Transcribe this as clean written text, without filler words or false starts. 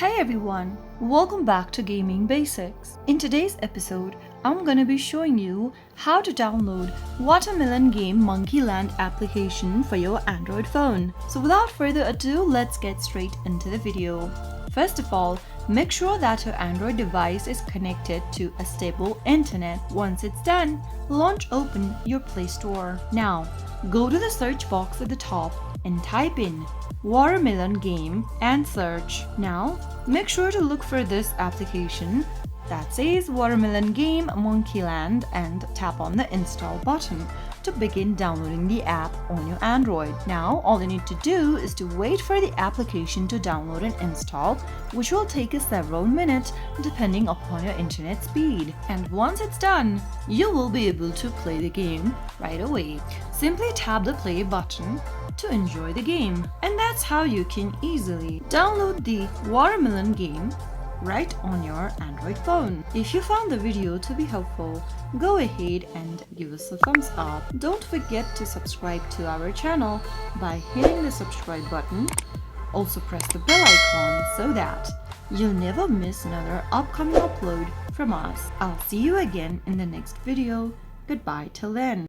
Hey everyone, welcome back to Gaming Basics. In today's episode, I'm gonna be showing you how to download Watermelon Game Monkeyland application for your Android phone. So without further ado, let's get straight into the video. First of all, make sure that your Android device is connected to a stable internet. Once it's done, launch open your Play Store. Now, go to the search box at the top and type in Watermelon Game and search. Now, make sure to look for this application that says Watermelon Game Monkeyland and tap on the install button to begin downloading the app on your Android. Now, all you need to do is to wait for the application to download and install, which will take several minutes depending upon your internet speed. And once it's done, you will be able to play the game right away. Simply tap the play button to enjoy the game. And that's how you can easily download the Watermelon Game right on your Android phone. If you found the video to be helpful, go ahead and give us a thumbs up. Don't forget to subscribe to our channel by hitting the subscribe button. Also press the bell icon so that you'll never miss another upcoming upload from us. I'll see you again in the next video. Goodbye till then.